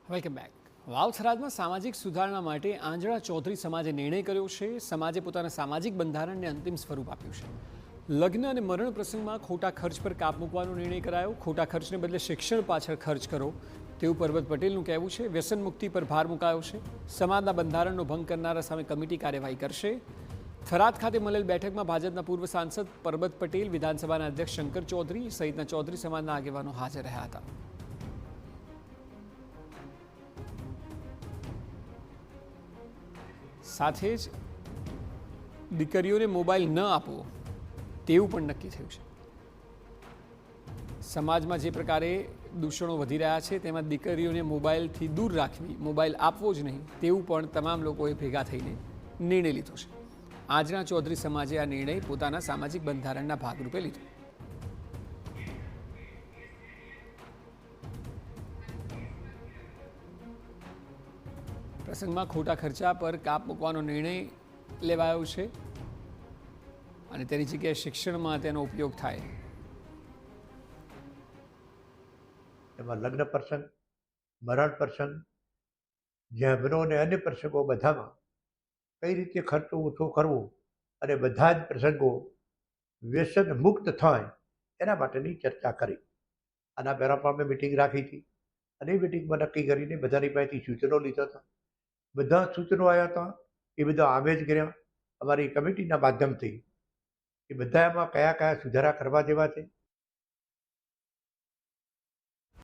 Welcome back. વાવ થરાદમાં સામાજિક સુધારણા માટે આંજણા ચૌધરી સમાજે નિર્ણય કર્યો છે. સમાજે પોતાના સામાજિક બંધારણને અંતિમ સ્વરૂપ આપ્યું છે. લગ્ન અને મરણ પ્રસંગમાં ખોટા ખર્ચ પર કાપ મૂકવાનો નિર્ણય કરાયો. ખોટા ખર્ચને બદલે શિક્ષણ પાછળ ખર્ચ કરો તેવું પરબત પટેલનું કહેવું છે. વ્યસન મુક્તિ પર ભાર મુકાયો છે. સમાજના બંધારણનો ભંગ કરનારા સામે કમિટી કાર્યવાહી કરશે. થરાદ ખાતે મળેલ બેઠકમાં ભાજપના પૂર્વ સાંસદ પરબત પટેલ, વિધાનસભાના અધ્યક્ષ શંકર ચૌધરી સહિતના ચૌધરી સમાજના આગેવાનો હાજર રહ્યા હતા. સાથે જ દીકરીઓને મોબાઈલ ન આપવો તેવું પણ નક્કી થયું છે. સમાજમાં જે પ્રકારે દૂષણો વધી રહ્યા છે તેમાં દીકરીઓને મોબાઈલથી દૂર રાખવી, મોબાઈલ આપવો જ નહીં તેવું પણ તમામ લોકોએ ભેગા થઈને નિર્ણય લીધો છે. આજના ચૌધરી સમાજે આ નિર્ણય પોતાના સામાજિક બંધારણના ભાગરૂપે લીધો. પ્રસંગમાં ખોટા ખર્ચા પર કાપ મૂકવાનો નિર્ણય લેવાયો છે અને તેની જગ્યાએ શિક્ષણમાં તેનો ઉપયોગ થાય. એમાં લગ્ન પ્રસંગ, મરણ પ્રસંગ, જમણો અને અન્ય પ્રસંગો બધામાં કઈ રીતે ખર્ચ ઓછો કરવો અને બધા જ પ્રસંગો વ્યસન મુક્ત થાય એના માટેની ચર્ચા કરી. આના પહેલાં પણ મેં મિટિંગ રાખી હતી અને એ મિટિંગમાં નક્કી કરીને બધાની પાસેથી સૂચનો લીધા હતા. બધા સૂચનો આવ્યા હતા એ બધા આમે જ કર્યા અમારી કમિટીના માધ્યમથી. એ બધામાં કયા કયા સુધારા કરવા જેવા છે